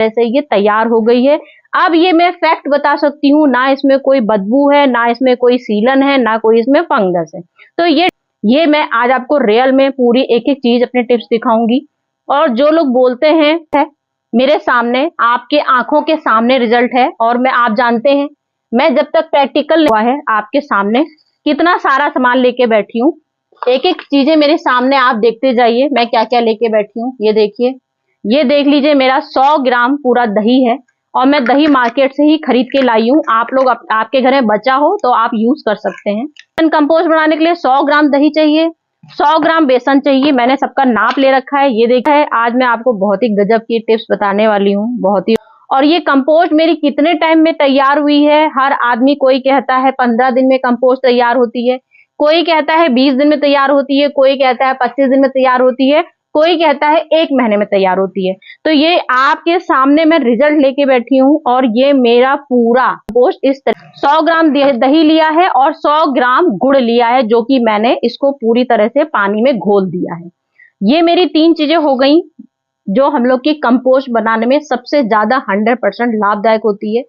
जैसे ये तैयार हो गई है। अब ये मैं फैक्ट बता सकती हूँ, ना इसमें कोई बदबू है, ना इसमें कोई सीलन है, ना कोई इसमें फंगस है। तो ये मैं आज आपको रियल में पूरी एक एक चीज अपने टिप्स दिखाऊंगी। और जो लोग बोलते हैं मेरे सामने, आपके आंखों के सामने रिजल्ट है, और मैं आप जानते हैं मैं जब तक प्रैक्टिकल हुआ है आपके सामने कितना सारा सामान लेके बैठी हूँ। एक एक चीजें मेरे सामने आप देखते जाइए मैं क्या क्या लेके बैठी हूँ। ये देखिए, ये देख लीजिए मेरा 100 ग्राम पूरा दही है, और मैं दही मार्केट से ही खरीद के लाई हूँ। आप लोग आपके घर में बचा हो तो आप यूज कर सकते हैं। बेसन कंपोस्ट बनाने के लिए 100 ग्राम दही चाहिए, 100 ग्राम बेसन चाहिए। मैंने सबका नाप ले रखा है, ये देखा है। आज मैं आपको बहुत ही गजब की टिप्स बताने वाली हूँ, बहुत ही। और ये कंपोस्ट मेरी कितने टाइम में तैयार हुई है, हर आदमी कोई कहता है 15 दिन में कंपोस्ट तैयार होती है, कोई कहता है 20 दिन में तैयार होती है, कोई कहता है 25 दिन में तैयार होती है, कोई कहता है 1 महीने में तैयार होती है। तो ये आपके सामने मैं रिजल्ट लेके बैठी हूँ, और ये मेरा पूरा कंपोस्ट इस तरह 100 ग्राम दही लिया है और 100 ग्राम गुड़ लिया है, जो कि मैंने इसको पूरी तरह से पानी में घोल दिया है। ये मेरी 3 चीजें हो गई जो हम लोग की कंपोस्ट बनाने में सबसे ज्यादा 100% लाभदायक होती है।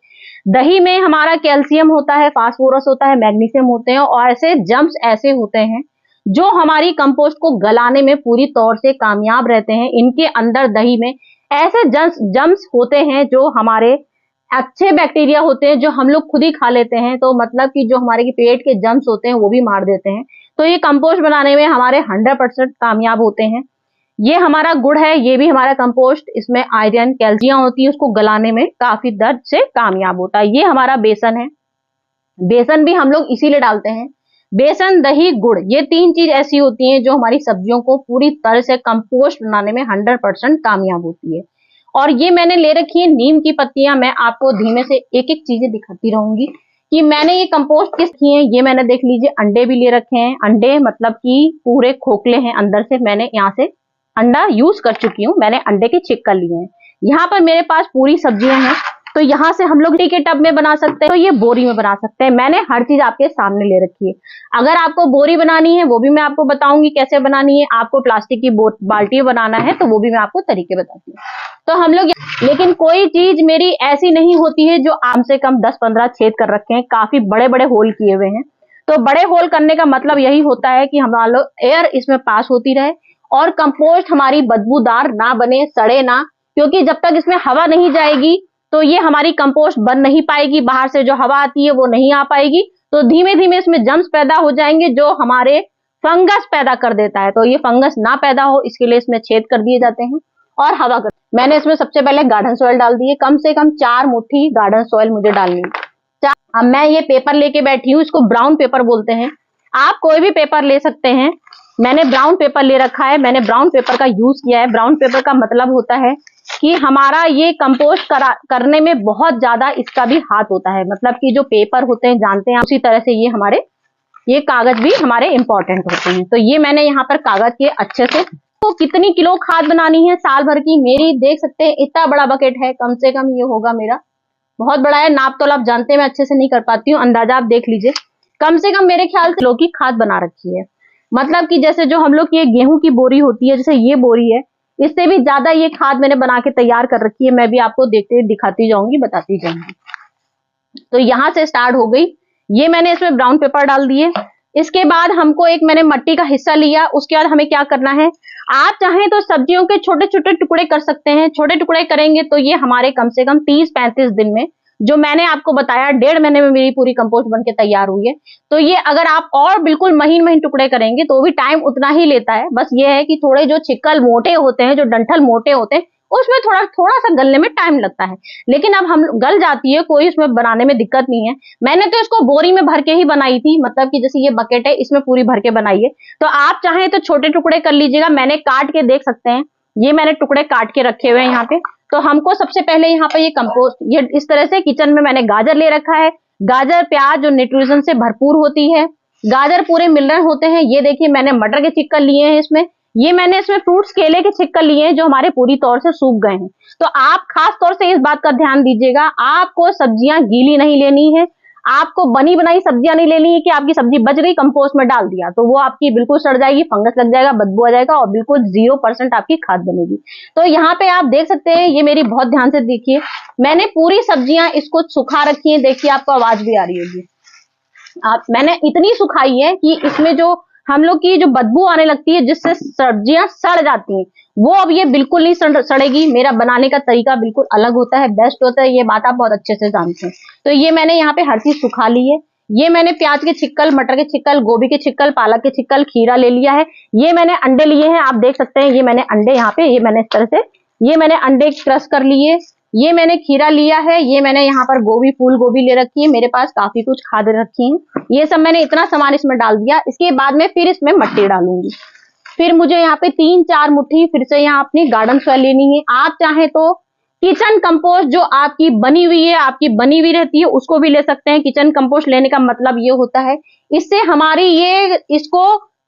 दही में हमारा कैल्शियम होता है, फास्फोरस होता है, मैग्नीशियम होते हैं, और ऐसे जम्स ऐसे होते हैं जो हमारी कंपोस्ट को गलाने में पूरी तौर से कामयाब रहते हैं। इनके अंदर दही में ऐसे जम्स होते हैं जो हमारे अच्छे बैक्टीरिया होते हैं, जो हम लोग खुद ही खा लेते हैं। तो मतलब कि जो हमारे पेट के जम्स होते हैं वो भी मार देते हैं। तो ये कंपोस्ट बनाने में हमारे 100% कामयाब होते हैं। ये हमारा गुड़ है, ये भी हमारा कंपोस्ट, इसमें आयरन कैल्शियम होती है, उसको गलाने में काफी दर्द से कामयाब होता है। ये हमारा बेसन है, बेसन भी हम लोग इसीलिए डालते हैं। बेसन, दही, गुड़, ये 3 चीज ऐसी होती हैं जो हमारी सब्जियों को पूरी तरह से कंपोस्ट बनाने में 100% कामयाब होती है। और ये मैंने ले रखी है नीम की पत्तियां। मैं आपको धीमे से एक एक चीजें दिखाती रहूंगी कि मैंने ये कंपोस्ट किस की है। ये मैंने देख लीजिए अंडे भी ले रखे हैं। अंडे मतलब कि पूरे खोखले हैं अंदर से, मैंने यहाँ से अंडा यूज कर चुकी हूँ। मैंने अंडे के छिक्कर लिए हैं। यहाँ पर मेरे पास पूरी सब्जियां हैं, तो यहाँ से हम लोग के टब में बना सकते हैं, तो ये बोरी में बना सकते हैं। मैंने हर चीज आपके सामने ले रखी है। अगर आपको बोरी बनानी है वो भी मैं आपको बताऊंगी कैसे बनानी है। आपको प्लास्टिक की बाल्टी बनाना है तो वो भी मैं आपको तरीके बताती हूँ। तो हम लोग, लेकिन कोई चीज मेरी ऐसी नहीं होती है जो कम से कम 10-15 छेद कर रखे हैं, काफी बड़े बड़े होल किए हुए हैं। तो बड़े होल करने का मतलब यही होता है कि हमारा लोग एयर इसमें पास होती रहे, और कंपोस्ट हमारी बदबूदार ना बने, सड़े ना। क्योंकि जब तक इसमें हवा नहीं जाएगी तो ये हमारी कंपोस्ट बन नहीं पाएगी। बाहर से जो हवा आती है वो नहीं आ पाएगी, तो धीमे धीमे इसमें जम्स पैदा हो जाएंगे जो हमारे फंगस पैदा कर देता है। तो ये फंगस ना पैदा हो इसके लिए इसमें छेद कर दिए जाते हैं और हवा कर। मैंने इसमें सबसे पहले गार्डन सॉइल डाल दी है, कम से कम 4 मुट्ठी गार्डन सॉइल मुझे डालनी है। अब मैं ये पेपर लेके बैठी हूँ, इसको ब्राउन पेपर बोलते हैं। आप कोई भी पेपर ले सकते हैं, मैंने ब्राउन पेपर ले रखा है। मैंने ब्राउन पेपर का यूज किया है। ब्राउन पेपर का मतलब होता है कि हमारा ये कंपोस्ट करने में बहुत ज्यादा इसका भी हाथ होता है। मतलब कि जो पेपर होते हैं जानते हैं, उसी तरह से ये कागज भी हमारे इंपॉर्टेंट होते हैं। तो ये मैंने यहाँ पर कागज के अच्छे से, तो कितनी किलो खाद बनानी है साल भर की, मेरी देख सकते हैं इतना बड़ा बकेट है। कम से कम ये होगा मेरा, बहुत बड़ा है। नाप तो आप जानते हैं मैं अच्छे से नहीं कर पाती हूँ, अंदाजा आप देख लीजिए। कम से कम मेरे ख्याल से किलो की खाद बना रखी है। मतलब कि जैसे जो हम लोग की गेहूं की बोरी होती है, जैसे ये बोरी है, इससे भी ज्यादा ये खाद मैंने बना के तैयार कर रखी है। मैं भी आपको देखते दिखाती जाऊंगी, बताती जाऊंगी। तो यहाँ से स्टार्ट हो गई। ये मैंने इसमें ब्राउन पेपर डाल दिए। इसके बाद हमको एक मैंने मिट्टी का हिस्सा लिया। उसके बाद हमें क्या करना है, आप चाहें तो सब्जियों के छोटे छोटे टुकड़े कर सकते हैं। छोटे टुकड़े करेंगे तो ये हमारे कम से कम 30-35 दिन में, जो मैंने आपको बताया 1.5 महीने में मेरी पूरी कंपोस्ट बन के तैयार हुई है। तो ये अगर आप और बिल्कुल महीन महीन टुकड़े करेंगे तो भी टाइम उतना ही लेता है। बस ये है कि थोड़े जो छिक्कल मोटे होते हैं, जो डंठल मोटे होते हैं, उसमें थोड़ा सा गलने में टाइम लगता है। लेकिन अब हम गल जाती है, कोई उसमें बनाने में दिक्कत नहीं है। मैंने तो इसको बोरी में भर के ही बनाई थी। मतलब कि जैसे ये बकेट है, इसमें पूरी भर के बनाई है। तो आप चाहें तो छोटे टुकड़े कर लीजिएगा। मैंने काट के देख सकते हैं, ये मैंने टुकड़े काट के रखे हुए हैं यहाँ पे। तो हमको सबसे पहले यहाँ पे ये कंपोस्ट, ये इस तरह से किचन में मैंने गाजर ले रखा है। गाजर, प्याज जो न्यूट्रिशन से भरपूर होती है, गाजर पूरे मिनरल होते हैं। ये देखिए मैंने मटर के छिक्कर लिए हैं इसमें। ये मैंने इसमें फ्रूट्स, केले के छिक्कर लिए हैं जो हमारे पूरी तौर से सूख गए हैं। तो आप खास तौर से इस बात का ध्यान दीजिएगा, आपको सब्जियां गीली नहीं लेनी है। आपको बनी बनाई सब्जियां नहीं लेनी है कि आपकी सब्जी बच गई कंपोस्ट में डाल दिया तो वो आपकी बिल्कुल सड़ जाएगी, फंगस लग जाएगा, बदबू आ जाएगा और बिल्कुल 0% आपकी खाद बनेगी। तो यहाँ पे आप देख सकते हैं, ये मेरी बहुत ध्यान से देखिए, मैंने पूरी सब्जियां इसको सुखा रखी है। देखिए आपको आवाज भी आ रही होगी। मैंने इतनी सुखाई है कि इसमें जो हम लोग की जो बदबू आने लगती है जिससे सब्जियां सड़ जाती हैं, वो अब ये बिल्कुल नहीं सड़ेगी। मेरा बनाने का तरीका बिल्कुल अलग होता है, बेस्ट होता है, ये बात आप बहुत अच्छे से जानते हैं। तो ये मैंने यहाँ पे हर चीज सुखा ली है। ये मैंने प्याज के छिक्कल, मटर के छिक्कल, गोभी के छिक्कल, पालक के छिक्कल, खीरा ले लिया है। ये मैंने अंडे लिए हैं, आप देख सकते हैं, ये मैंने अंडे यहाँ पे, ये मैंने इस तरह से, ये मैंने अंडे क्रश कर लिए। ये मैंने खीरा लिया है, ये मैंने यहाँ पर गोभी, फूल गोभी ले रखी है, मेरे पास काफी कुछ खाद रखी है। ये सब मैंने इतना सामान इसमें डाल दिया। इसके बाद में फिर इसमें मट्टी डालूंगी। फिर मुझे यहाँ पे 3-4 मुट्ठी फिर से यहाँ अपनी गार्डन सॉइल लेनी है। आप चाहें तो किचन कंपोस्ट जो आपकी बनी हुई है, आपकी बनी हुई रहती है, उसको भी ले सकते हैं। किचन कंपोस्ट लेने का मतलब ये होता है, इससे हमारी ये इसको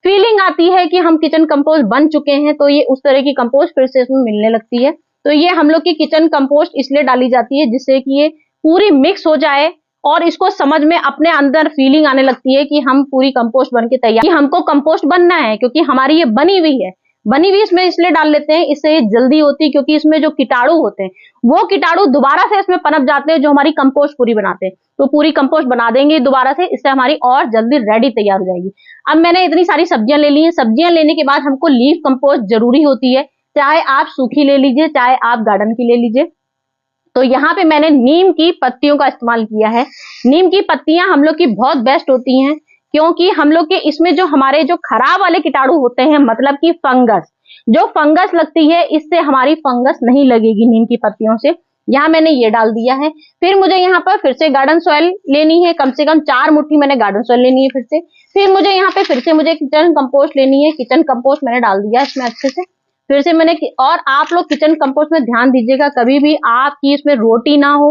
फीलिंग आती है कि हम किचन कंपोस्ट बन चुके हैं, तो ये उस तरह की कंपोस्ट फिर से इसमें मिलने लगती है। तो ये हम लोग की किचन कंपोस्ट इसलिए डाली जाती है जिससे कि ये पूरी मिक्स हो जाए और इसको समझ में अपने अंदर फीलिंग आने लगती है कि हम पूरी कंपोस्ट बन के तैयार, कि हमको कंपोस्ट बनना है, क्योंकि हमारी ये बनी हुई है। बनी हुई इसमें इसलिए डाल लेते हैं, इससे ये जल्दी होती है, क्योंकि इसमें जो कीटाणु होते हैं वो कीटाणु दोबारा से इसमें पनप जाते हैं जो हमारी कंपोस्ट पूरी बनाते हैं। तो पूरी कंपोस्ट बना देंगे दोबारा से, इससे हमारी और जल्दी रेडी तैयार हो जाएगी। अब मैंने इतनी सारी सब्जियां ले ली हैं। सब्जियां लेने के बाद हमको लीफ कंपोस्ट जरूरी होती है, चाहे आप सूखी ले लीजिए, चाहे आप गार्डन की ले लीजिए। तो यहाँ पे मैंने नीम की पत्तियों का इस्तेमाल किया है। नीम की पत्तियां हम लोग की बहुत बेस्ट होती हैं, क्योंकि हम लोग के इसमें जो हमारे जो खराब वाले कीटाणु होते हैं, मतलब कि फंगस, जो फंगस लगती है, इससे हमारी फंगस नहीं लगेगी नीम की पत्तियों से। यहाँ मैंने ये डाल दिया है। फिर मुझे यहाँ पर फिर से गार्डन सॉइल लेनी है, कम से कम 4 मुट्ठी मैंने गार्डन सॉइल लेनी है फिर से। फिर मुझे यहाँ पे फिर से मुझे किचन कंपोस्ट लेनी है। किचन कंपोस्ट मैंने डाल दिया इसमें अच्छे से। फिर से मैंने, और आप लोग किचन कंपोस्ट में ध्यान दीजिएगा, कभी भी आपकी इसमें रोटी ना हो,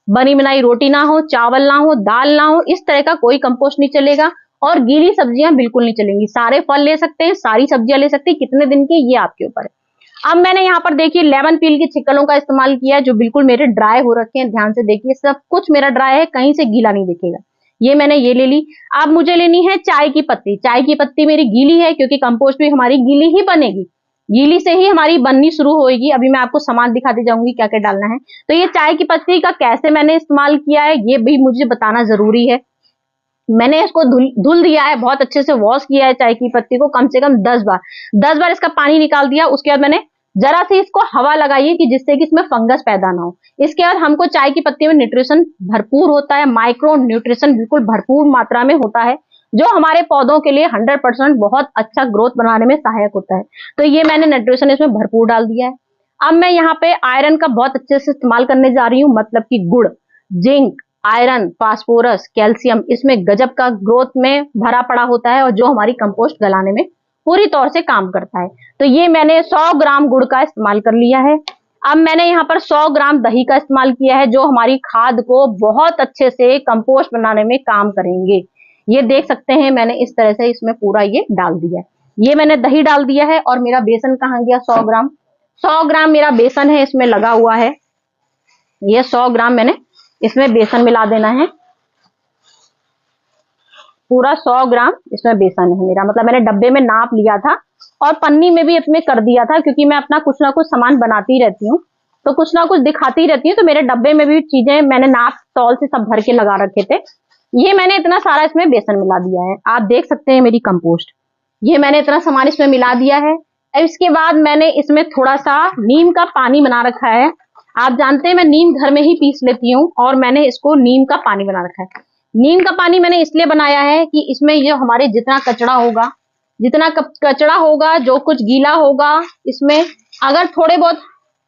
बनी बनाई रोटी ना हो, चावल ना हो, दाल ना हो, इस तरह का कोई कंपोस्ट नहीं चलेगा। और गीली सब्जियां बिल्कुल नहीं चलेंगी। सारे फल ले सकते हैं, सारी सब्जियां ले सकते हैं, कितने दिन की ये आपके ऊपर है। अब मैंने यहाँ पर देखिए लेमन पील के छिक्कलों का इस्तेमाल किया है, जो बिल्कुल मेरे ड्राई हो रखे हैं। ध्यान से देखिए, सब कुछ मेरा ड्राई है, कहीं से गीला नहीं दिखेगा। ये मैंने ये ले ली। अब मुझे लेनी है चाय की पत्ती। चाय की पत्ती मेरी गीली है, क्योंकि कंपोस्ट भी हमारी गीली ही बनेगी, गीली से ही हमारी बननी शुरू होगी। अभी मैं आपको सामान दिखाती जाऊंगी क्या क्या डालना है। तो ये चाय की पत्ती का कैसे मैंने इस्तेमाल किया है ये भी मुझे बताना जरूरी है। मैंने इसको धुल दिया है, बहुत अच्छे से वॉश किया है चाय की पत्ती को, कम से कम 10 बार। 10 बार इसका पानी निकाल दिया। उसके बाद मैंने जरा सी इसको हवा लगाई है कि जिससे कि इसमें फंगस पैदा ना हो। इसके बाद हमको चाय की पत्ती में न्यूट्रिशन भरपूर होता है, माइक्रो न्यूट्रिशन बिल्कुल भरपूर मात्रा में होता है, जो हमारे पौधों के लिए 100% बहुत अच्छा ग्रोथ बनाने में सहायक होता है। तो ये मैंने न्यूट्रिशन इसमें भरपूर डाल दिया है। अब मैं यहाँ पे आयरन का बहुत अच्छे से इस्तेमाल करने जा रही हूँ, मतलब कि गुड़, जिंक, आयरन, फास्फोरस, कैल्शियम, इसमें गजब का ग्रोथ में भरा पड़ा होता है, और जो हमारी कंपोस्ट गलाने में पूरी तौर से काम करता है। तो ये मैंने 100 ग्राम गुड़ का इस्तेमाल कर लिया है। अब मैंने यहाँ पर 100 ग्राम दही का इस्तेमाल किया है, जो हमारी खाद को बहुत अच्छे से कंपोस्ट बनाने में काम करेंगे। ये देख सकते हैं, मैंने इस तरह से इसमें पूरा ये डाल दिया है। ये मैंने दही डाल दिया है। और मेरा बेसन कहाँ गया? 100 ग्राम। 100 ग्राम मेरा बेसन है, इसमें लगा हुआ है। ये 100 ग्राम मैंने इसमें बेसन मिला देना है। पूरा 100 ग्राम इसमें बेसन है मेरा, मतलब मैंने डब्बे में नाप लिया था और पन्नी में भी इसमें कर दिया था, क्योंकि मैं अपना कुछ ना कुछ सामान बनाती रहती हूँ, तो कुछ ना कुछ दिखाती रहती हूँ। तो मेरे डब्बे में भी चीजें मैंने नाप तौल से सब भर के लगा रखे थे। ये मैंने इतना सारा इसमें बेसन मिला दिया है। आप देख सकते हैं मेरी कंपोस्ट, ये मैंने इतना सामान इसमें मिला दिया है। अब इसके बाद मैंने इसमें थोड़ा सा नीम का पानी बना रखा है। आप जानते हैं मैं नीम घर में ही पीस लेती हूँ, और मैंने इसको नीम का पानी बना रखा है। नीम का पानी मैंने इसलिए बनाया है कि इसमें ये हमारे जितना कचरा होगा, जो कुछ गीला होगा, इसमें अगर थोड़े बहुत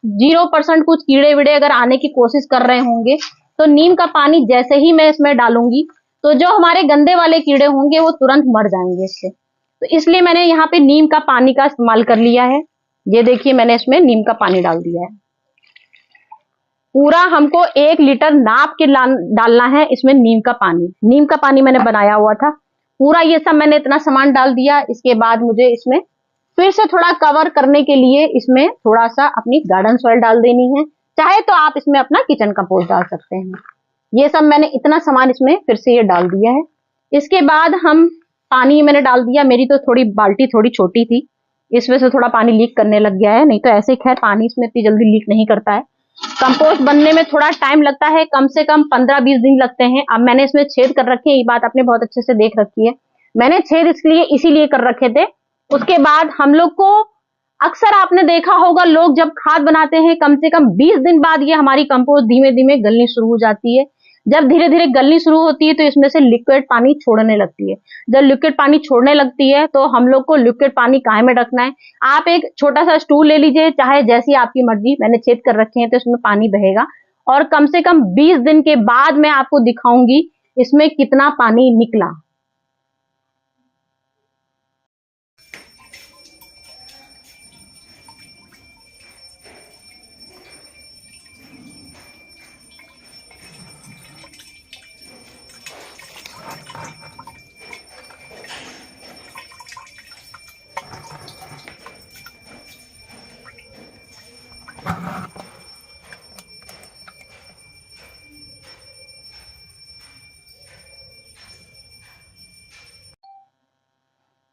0% कुछ कीड़े वीड़े अगर आने की कोशिश कर रहे होंगे, तो नीम का पानी जैसे ही मैं इसमें डालूंगी, तो जो हमारे गंदे वाले कीड़े होंगे वो तुरंत मर जाएंगे इससे। तो इसलिए मैंने यहाँ पे नीम का पानी का इस्तेमाल कर लिया है। ये देखिए, मैंने इसमें नीम का पानी डाल दिया है। पूरा हमको 1 लीटर नाप के डालना है इसमें नीम का पानी। नीम का पानी मैंने बनाया हुआ था पूरा। ये सब मैंने इतना सामान डाल दिया। इसके बाद मुझे इसमें फिर से थोड़ा कवर करने के लिए इसमें थोड़ा सा अपनी गार्डन सॉइल डाल देनी है। चाहे तो आप इसमें अपना किचन कंपोस्ट डाल सकते हैं। ये सब मैंने इतना सामान इसमें फिर से ये डाल दिया है। इसके बाद हम पानी मैंने डाल दिया। मेरी तो थोड़ी बाल्टी थोड़ी छोटी थी, इस वजह से थोड़ा पानी लीक करने लग गया है, नहीं तो ऐसे खैर पानी इसमें इतनी जल्दी लीक नहीं करता है। कंपोस्ट बनने में थोड़ा टाइम लगता है, कम से कम 15-20 दिन लगते हैं। अब मैंने इसमें छेद कर रखे हैं, ये बात आपने बहुत अच्छे से देख रखी है। मैंने छेद इसीलिए कर रखे थे। उसके बाद हम लोग को अक्सर आपने देखा होगा, लोग जब खाद बनाते हैं कम से कम 20 दिन बाद ये हमारी कंपोस्ट धीमे धीमे गलनी शुरू हो जाती है। जब धीरे धीरे गलनी शुरू होती है तो इसमें से लिक्विड पानी छोड़ने लगती है। जब लिक्विड पानी छोड़ने लगती है तो हम लोग को लिक्विड पानी काहे में रखना है, आप एक छोटा सा स्टूल ले लीजिए, चाहे जैसी आपकी मर्जी। मैंने छेद कर रखे हैं तो इसमें पानी बहेगा और कम से कम 20 दिन के बाद मैं आपको दिखाऊंगी इसमें कितना पानी निकला।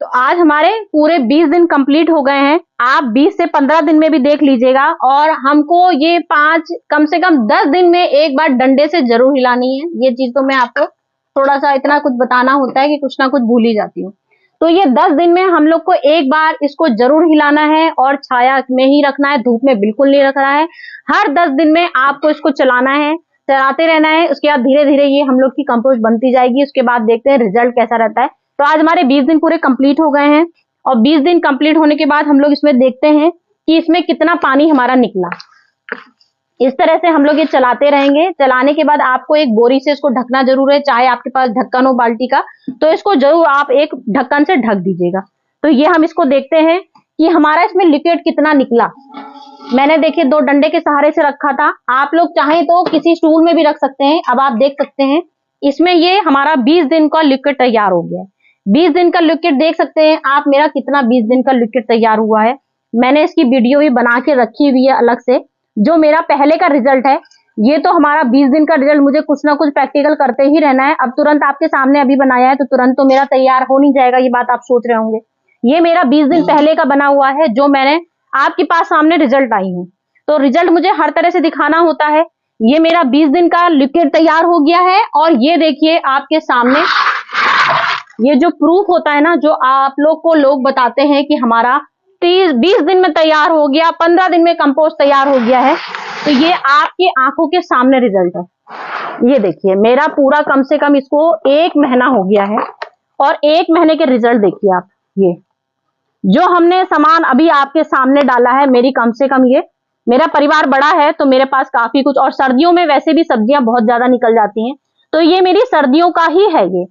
तो आज हमारे पूरे 20 दिन कंप्लीट हो गए हैं। आप 20 से 15 दिन में भी देख लीजिएगा और हमको ये कम से कम 10 दिन में एक बार डंडे से जरूर हिलानी है। ये चीज तो मैं आपको थोड़ा सा इतना कुछ बताना होता है कि कुछ ना कुछ भूल ही जाती हूँ। तो ये 10 दिन में हम लोग को एक बार इसको जरूर हिलाना है और छाया में ही रखना है, धूप में बिल्कुल नहीं रखना है। हर 10 दिन में आपको इसको चलाना है, चलाते रहना है। उसके बाद धीरे धीरे ये हम लोग की कंपोस्ट बनती जाएगी। उसके बाद देखते हैं रिजल्ट कैसा रहता है। तो आज हमारे 20 दिन पूरे कंप्लीट हो गए हैं और 20 दिन कंप्लीट होने के बाद हम लोग इसमें देखते हैं कि इसमें कितना पानी हमारा निकला। इस तरह से हम लोग ये चलाते रहेंगे। चलाने के बाद आपको एक बोरी से इसको ढकना जरूर है, चाहे आपके पास ढक्कन हो बाल्टी का तो इसको जरूर आप एक ढक्कन से ढक दीजिएगा। तो ये हम इसको देखते हैं कि हमारा इसमें लिक्विड कितना निकला। मैंने देखिए 2 डंडे के सहारे से रखा था, आप लोग चाहें तो किसी स्टूल में भी रख सकते हैं। अब आप देख सकते हैं इसमें ये हमारा 20 दिन का लिक्विड तैयार हो गया है। 20 दिन का लिक्विड देख सकते हैं आप मेरा कितना 20 दिन का लिक्विड तैयार हुआ है। मैंने इसकी वीडियो भी बना के रखी हुई है अलग से, जो मेरा पहले का रिजल्ट है। ये तो हमारा 20 दिन का रिजल्ट, मुझे कुछ ना कुछ प्रैक्टिकल करते ही रहना है। अब तुरंत आपके सामने अभी बनाया है तो तुरंत तो मेरा तैयार हो नहीं जाएगा, ये बात आप सोच रहे होंगे। ये मेरा 20 दिन पहले का बना हुआ है, जो मैंने आपके पास सामने रिजल्ट आई हूँ। तो रिजल्ट मुझे हर तरह से दिखाना होता है। ये मेरा 20 दिन का लिक्विड तैयार हो गया है और ये देखिए आपके सामने ये जो प्रूफ होता है ना, जो आप लोग को लोग बताते हैं कि हमारा 20 दिन में तैयार हो गया, 15 दिन में कंपोस्ट तैयार हो गया है, तो ये आपकी आंखों के सामने रिजल्ट है। ये देखिए मेरा पूरा कम से कम इसको 1 महीना हो गया है और 1 महीने के रिजल्ट देखिए आप। ये जो हमने सामान अभी आपके सामने डाला है, मेरी कम से कम ये मेरा परिवार बड़ा है तो मेरे पास काफी कुछ, और सर्दियों में वैसे भी सब्जियां बहुत ज्यादा निकल जाती हैं, तो ये मेरी सर्दियों का ही है। ये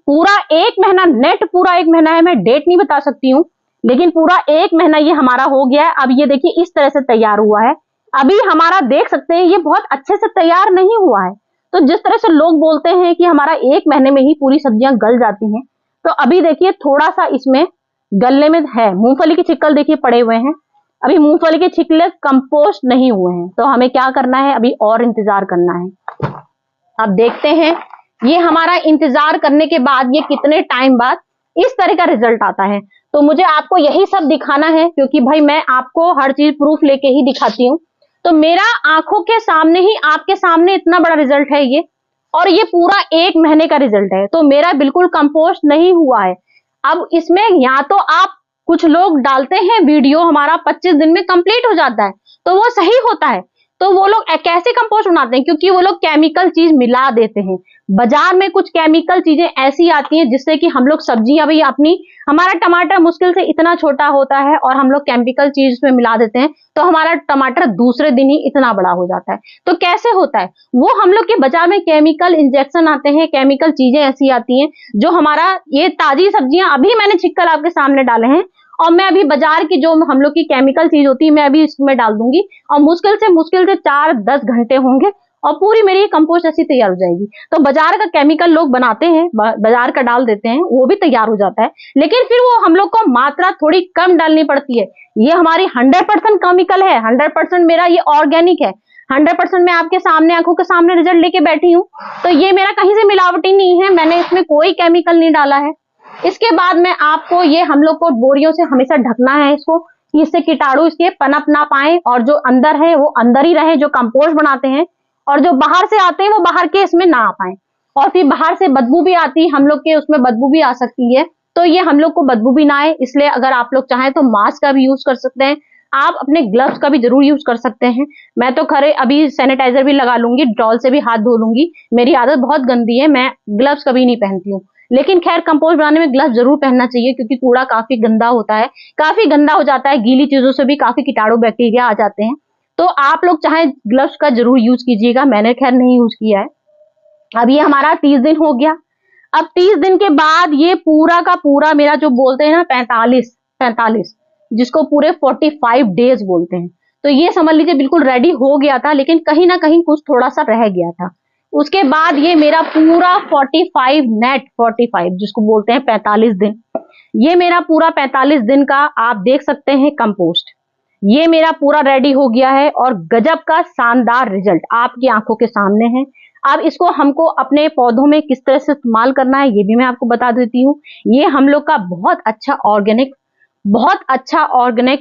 पूरा 1 महीना, नेट पूरा 1 महीना है। मैं डेट नहीं बता सकती हूँ लेकिन पूरा 1 महीना ये हमारा हो गया है। अब ये देखिए इस तरह से तैयार हुआ है। अभी हमारा देख सकते हैं ये बहुत अच्छे से तैयार नहीं हुआ है। तो जिस तरह से लोग बोलते हैं कि हमारा 1 महीने में ही पूरी सब्जियां गल जाती हैं, तो अभी देखिए थोड़ा सा इसमें गलने में है। मूंगफली के छिक्कल देखिए पड़े हुए हैं, अभी मूंगफली के छिकले कंपोस्ट नहीं हुए हैं। तो हमें क्या करना है, अभी और इंतजार करना है। अब देखते हैं ये हमारा इंतजार करने के बाद ये कितने टाइम बाद इस तरह का रिजल्ट आता है। तो मुझे आपको यही सब दिखाना है, क्योंकि भाई मैं आपको हर चीज प्रूफ लेके ही दिखाती हूँ। तो मेरा आंखों के सामने ही आपके सामने इतना बड़ा रिजल्ट है ये, और ये पूरा 1 महीने का रिजल्ट है। तो मेरा बिल्कुल कंपोस्ट नहीं हुआ है। अब इसमें या तो आप, कुछ लोग डालते हैं वीडियो हमारा 25 दिन में कंप्लीट हो जाता है, तो वो सही होता है। तो वो लोग कैसे कंपोस्ट बनाते हैं, क्योंकि वो लोग केमिकल चीज मिला देते हैं। बाजार में कुछ केमिकल चीजें ऐसी आती हैं जिससे कि हम लोग सब्जियां भी अपनी, हमारा टमाटर मुश्किल से इतना छोटा होता है और हम लोग केमिकल चीज में मिला देते हैं, तो हमारा टमाटर दूसरे दिन ही इतना बड़ा हो जाता है। तो कैसे होता है, वो हम लोग के बाजार में केमिकल इंजेक्शन आते हैं, केमिकल चीजें ऐसी आती हैं जो हमारा, ये ताजी सब्जियां अभी मैंने छिक्कल आपके सामने डाले हैं और मैं अभी बाजार की जो हम लोग की केमिकल चीज होती है मैं अभी इसमें डाल दूंगी और मुश्किल से 4-10 घंटे होंगे और पूरी मेरी कंपोस्ट ऐसी तैयार हो जाएगी। तो बाजार का केमिकल लोग बनाते हैं, बाजार का डाल देते हैं, वो भी तैयार हो जाता है, लेकिन फिर वो हम लोग को मात्रा थोड़ी कम डालनी पड़ती है। ये हमारी 100% केमिकल है, 100% मेरा ये ऑर्गेनिक है। 100% मैं आपके सामने आंखों के सामने रिजल्ट लेके बैठी हूँ। तो ये मेरा कहीं से मिलावटी नहीं है, मैंने इसमें कोई केमिकल नहीं डाला है। इसके बाद में आपको ये हम लोग को बोरियों से हमेशा ढकना है इसको, कि इससे कीटाणु इसके पनप ना पाए और जो अंदर है वो अंदर ही रहे, जो कंपोस्ट बनाते हैं, और जो बाहर से आते हैं वो बाहर के इसमें ना आ पाए। और फिर बाहर से बदबू भी आती है, हम लोग के उसमें बदबू भी आ सकती है, तो ये हम लोग को बदबू भी ना आए, इसलिए अगर आप लोग चाहें तो मास्क का भी यूज कर सकते हैं। आप अपने ग्लव्स का भी जरूर यूज कर सकते हैं। मैं तो खरे अभी सैनिटाइजर भी लगा लूंगी, डॉल से भी हाथ धो लूंगी, मेरी आदत बहुत गंदी है, मैं ग्लव्स कभी नहीं पहनती हूँ। लेकिन खैर कंपोस्ट बनाने में ग्लव्स जरूर पहनना चाहिए, क्योंकि कूड़ा काफी गंदा होता है, काफी गंदा हो जाता है, गीली चीजों से भी काफी कीटाणु बैक्टीरिया आ जाते हैं। तो आप लोग चाहे ग्लव्स का जरूर यूज कीजिएगा, मैंने खैर नहीं यूज किया है। अब ये हमारा 30 दिन हो गया। अब 30 दिन के बाद ये पूरा का पूरा मेरा जो बोलते हैं ना 45 जिसको पूरे 45 डेज बोलते हैं, तो ये समझ लीजिए बिल्कुल रेडी हो गया था, लेकिन कहीं ना कहीं कुछ थोड़ा सा रह गया था। उसके बाद ये मेरा पूरा 45 जिसको बोलते हैं 45 दिन, ये मेरा पूरा 45 दिन का आप देख सकते हैं कंपोस्ट, ये मेरा पूरा रेडी हो गया है और गजब का शानदार रिजल्ट आपकी आंखों के सामने है। अब इसको हमको अपने पौधों में किस तरह से इस्तेमाल करना है ये भी मैं आपको बता देती हूँ। ये हम लोग का बहुत अच्छा ऑर्गेनिक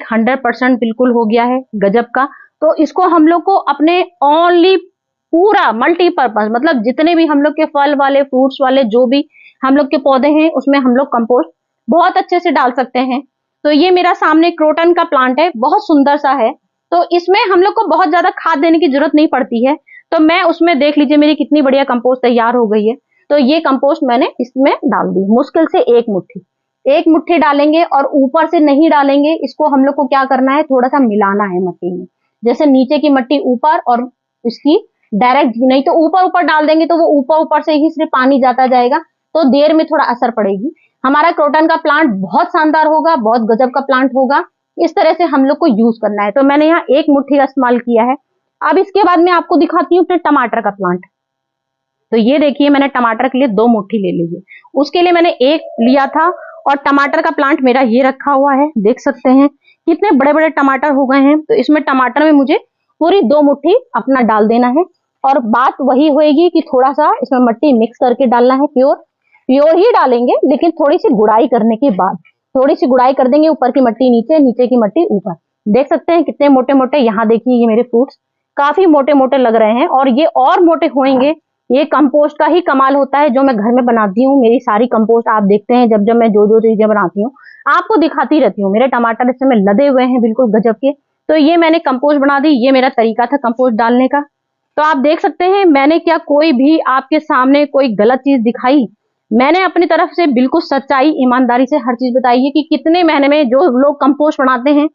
100% बिल्कुल हो गया है गजब का। तो इसको हम लोग को अपने ओनली पूरा मल्टीपर्पज, मतलब जितने भी हम लोग के फल वाले, फ्रूट्स वाले, जो भी हम लोग के पौधे हैं उसमें हम लोग कंपोस्ट बहुत अच्छे से डाल सकते हैं। तो ये मेरा सामने क्रोटन का प्लांट है, बहुत सुंदर सा है, तो इसमें हम लोग को बहुत ज्यादा खाद देने की जरूरत नहीं पड़ती है। तो मैं उसमें देख लीजिए मेरी कितनी बढ़िया कंपोस्ट तैयार हो गई है। तो ये कंपोस्ट मैंने इसमें डाल दी, मुश्किल से एक मुट्ठी डालेंगे और ऊपर से नहीं डालेंगे। इसको हम लोग को क्या करना है, थोड़ा सा मिलाना है मट्टी में, जैसे नीचे की मट्टी ऊपर और इसकी डायरेक्ट, नहीं तो ऊपर ऊपर डाल देंगे तो वो ऊपर ऊपर से ही सिर्फ पानी जाता जाएगा, तो देर में थोड़ा असर पड़ेगी। हमारा क्रोटन का प्लांट बहुत शानदार होगा, बहुत गजब का प्लांट होगा। इस तरह से हम लोग को यूज करना है। तो मैंने यहाँ एक मुट्ठी का इस्तेमाल किया है। अब इसके बाद मैं आपको दिखाती हूँ अपने टमाटर का प्लांट। तो ये देखिए मैंने टमाटर के लिए 2 मुट्ठी ले ली है, उसके लिए मैंने 1 लिया था, और टमाटर का प्लांट मेरा ये रखा हुआ है, देख सकते हैं कितने बड़े बड़े टमाटर हो गए हैं। तो इसमें टमाटर में मुझे पूरी 2 मुट्ठी अपना डाल देना है, और बात वही होएगी कि थोड़ा सा इसमें मट्टी मिक्स करके डालना है, प्योर ही डालेंगे, लेकिन थोड़ी सी गुड़ाई करने के बाद, थोड़ी सी गुड़ाई कर देंगे, ऊपर की मट्टी नीचे, नीचे की मट्टी ऊपर। देख सकते हैं कितने मोटे मोटे, यहाँ देखिए ये मेरे फ्रूट्स काफी मोटे मोटे लग रहे हैं, और ये और मोटे होंगे। ये कंपोस्ट का ही कमाल होता है जो मैं घर में बनाती हूँ। मेरी सारी कंपोस्ट आप देखते हैं, जब जब मैं जो चीजें बनाती हूँ आपको दिखाती रहती हूँ। मेरे टमाटर इस समय लदे हुए हैं बिल्कुल गजब के। तो ये मैंने कंपोस्ट बना दी, ये मेरा तरीका था कंपोस्ट डालने का। तो आप देख सकते हैं मैंने क्या कोई भी आपके सामने कोई गलत चीज दिखाई, मैंने अपनी तरफ से बिल्कुल सच्चाई ईमानदारी से हर चीज बताई है कि कितने महीने में जो लोग कंपोस्ट बनाते हैं,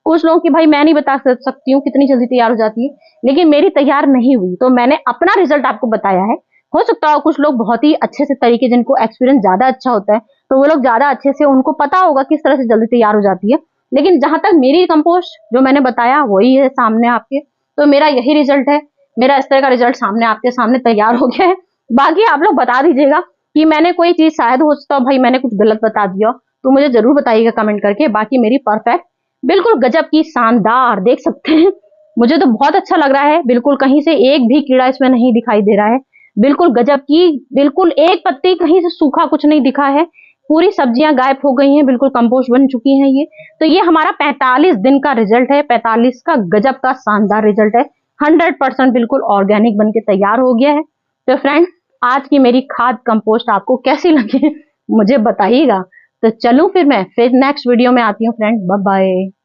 कुछ लोगों की भाई मैं नहीं बता सकती हूँ कितनी जल्दी तैयार हो जाती है, लेकिन मेरी तैयार नहीं हुई, तो मैंने अपना रिजल्ट आपको बताया है। हो सकता है कुछ लोग बहुत ही अच्छे से तरीके, जिनको एक्सपीरियंस ज्यादा अच्छा होता है, तो वो लोग ज्यादा अच्छे से उनको पता होगा किस तरह से जल्दी तैयार हो जाती है। लेकिन जहां तक मेरी कंपोस्ट जो मैंने बताया वही है सामने आपके, तो मेरा यही रिजल्ट है। मेरा इस तरह का रिजल्ट सामने आपके सामने तैयार हो गया है। बाकी आप लोग बता दीजिएगा कि मैंने कोई चीज, शायद हो सकता भाई मैंने कुछ गलत बता दिया, तो मुझे जरूर बताइएगा कमेंट करके। बाकी मेरी परफेक्ट बिल्कुल गजब की शानदार, देख सकते हैं मुझे तो बहुत अच्छा लग रहा है। बिल्कुल कहीं से एक भी कीड़ा इसमें नहीं दिखाई दे रहा है, बिल्कुल गजब की, बिल्कुल एक पत्ती कहीं से सूखा कुछ नहीं दिखा है, पूरी सब्जियां गायब हो गई हैं, बिल्कुल कंपोस्ट बन चुकी हैं ये। तो ये हमारा 45 दिन का रिजल्ट है, 45 का गजब का शानदार रिजल्ट है। 100% बिल्कुल ऑर्गेनिक बनके तैयार हो गया है। तो फ्रेंड आज की मेरी खाद कंपोस्ट आपको कैसी लगी मुझे बताइएगा। तो चलूं फिर मैं नेक्स्ट वीडियो में आती हूँ फ्रेंड, बाय बाय।